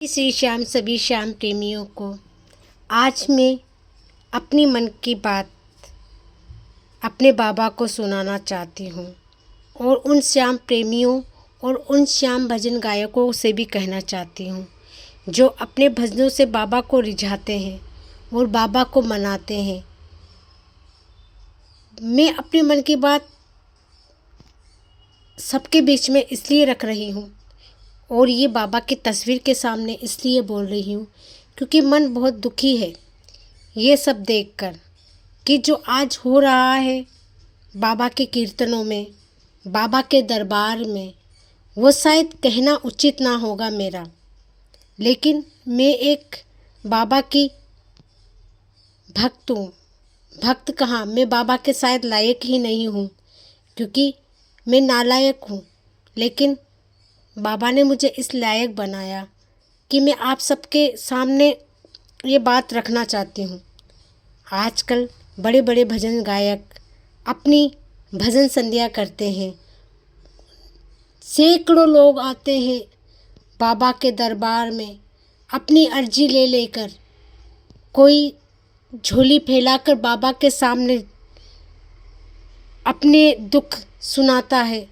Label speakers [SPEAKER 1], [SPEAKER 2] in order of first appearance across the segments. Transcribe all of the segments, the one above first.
[SPEAKER 1] श्री श्याम सभी श्याम प्रेमियों को आज मैं अपनी मन की बात अपने बाबा को सुनाना चाहती हूँ और उन श्याम प्रेमियों और उन श्याम भजन गायकों से भी कहना चाहती हूँ जो अपने भजनों से बाबा को रिझाते हैं और बाबा को मनाते हैं। मैं अपने मन की बात सबके बीच में इसलिए रख रही हूँ और ये बाबा की तस्वीर के सामने इसलिए बोल रही हूँ क्योंकि मन बहुत दुखी है ये सब देखकर कि जो आज हो रहा है बाबा के कीर्तनों में, बाबा के दरबार में, वो शायद कहना उचित ना होगा मेरा, लेकिन मैं एक बाबा की भक्त हूँ। भक्त कहाँ, मैं बाबा के शायद लायक ही नहीं हूँ क्योंकि मैं नालायक हूँ, लेकिन बाबा ने मुझे इस लायक बनाया कि मैं आप सबके सामने ये बात रखना चाहती हूँ। आजकल बड़े बड़े भजन गायक अपनी भजन संध्या करते हैं, सैकड़ों लोग आते हैं बाबा के दरबार में अपनी अर्जी ले लेकर। कोई झोली फैलाकर बाबा के सामने अपने दुख सुनाता है,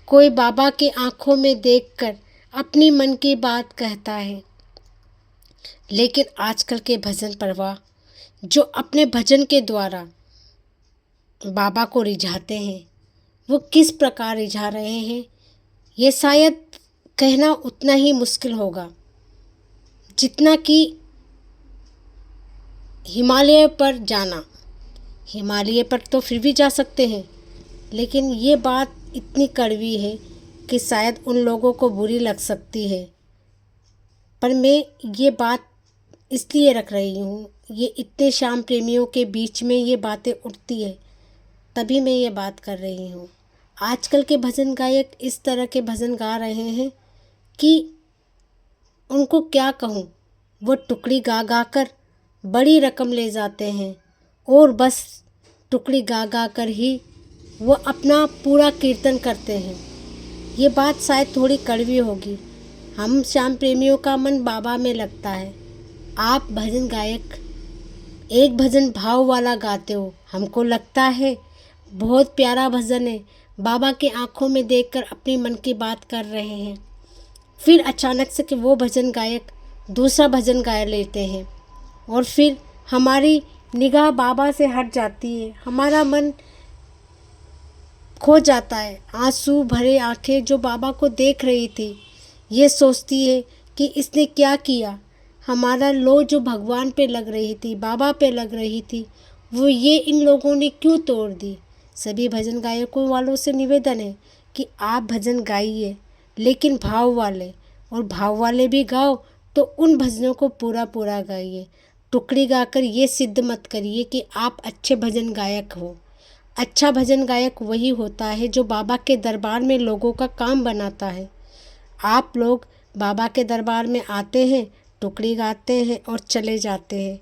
[SPEAKER 1] कोई बाबा के आँखों में देखकर अपनी मन की बात कहता है। लेकिन आजकल के भजन प्रवाह जो अपने भजन के द्वारा बाबा को रिझाते हैं, वो किस प्रकार रिझा रहे हैं ये शायद कहना उतना ही मुश्किल होगा जितना कि हिमालय पर जाना। हिमालय पर तो फिर भी जा सकते हैं, लेकिन ये बात इतनी कड़वी है कि शायद उन लोगों को बुरी लग सकती है, पर मैं ये बात इसलिए रख रही हूँ, ये इतने श्याम प्रेमियों के बीच में ये बातें उठती है तभी मैं ये बात कर रही हूँ। आजकल के भजन गायक इस तरह के भजन गा रहे हैं कि उनको क्या कहूँ, वो टुकड़ी गा गा कर बड़ी रकम ले जाते हैं और बस टुकड़ी गा गा कर ही वो अपना पूरा कीर्तन करते हैं। ये बात शायद थोड़ी कड़वी होगी, हम श्याम प्रेमियों का मन बाबा में लगता है। आप भजन गायक एक भजन भाव वाला गाते हो, हमको लगता है बहुत प्यारा भजन है, बाबा के आँखों में देखकर अपनी मन की बात कर रहे हैं। फिर अचानक से कि वो भजन गायक दूसरा भजन गा लेते हैं और फिर हमारी निगाह बाबा से हट जाती है, हमारा मन खो जाता है। आंसू भरे आंखें जो बाबा को देख रही थी, ये सोचती है कि इसने क्या किया। हमारा लो जो भगवान पे लग रही थी, बाबा पे लग रही थी, वो ये इन लोगों ने क्यों तोड़ दी। सभी भजन गायकों वालों से निवेदन है कि आप भजन गाइए, लेकिन भाव वाले, और भाव वाले भी गाओ तो उन भजनों को पूरा पूरा गाइए। टुकड़ी गाकर ये सिद्ध मत करिए कि आप अच्छे भजन गायक हो। अच्छा भजन गायक वही होता है जो बाबा के दरबार में लोगों का काम बनाता है। आप लोग बाबा के दरबार में आते हैं, टुकड़ी गाते हैं और चले जाते हैं।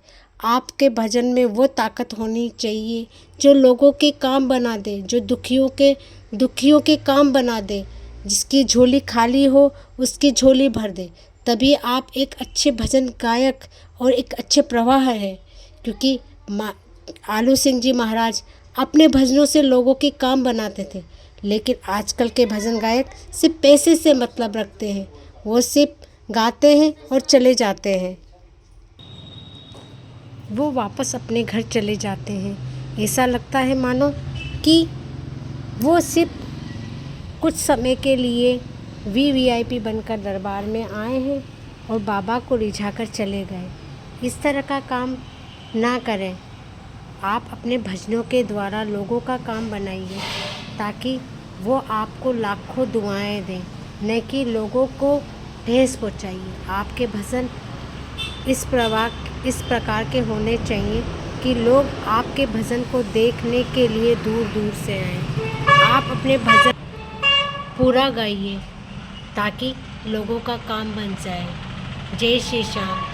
[SPEAKER 1] आपके भजन में वो ताकत होनी चाहिए जो लोगों के काम बना दे, जो दुखियों के काम बना दे, जिसकी झोली खाली हो उसकी झोली भर दे। तभी आप एक अच्छे भजन गायक और एक अच्छे प्रवाह है। क्योंकि आलू सिंह जी महाराज अपने भजनों से लोगों के काम बनाते थे, लेकिन आजकल के भजन गायक सिर्फ पैसे से मतलब रखते हैं, वो सिर्फ गाते हैं और चले जाते हैं, वो वापस अपने घर चले जाते हैं। ऐसा लगता है मानो कि वो सिर्फ कुछ समय के लिए वीवीआईपी बनकर दरबार में आए हैं और बाबा को रिझाकर चले गए। इस तरह का काम ना करें। आप अपने भजनों के द्वारा लोगों का काम बनाइए ताकि वो आपको लाखों दुआएं दें, न कि लोगों को ठेस पहुँचाइए। आपके भजन इस प्रकार के होने चाहिए कि लोग आपके भजन को देखने के लिए दूर दूर से आएं। आप अपने भजन पूरा गाइए ताकि लोगों का काम बन जाए। जय श्री श्याम।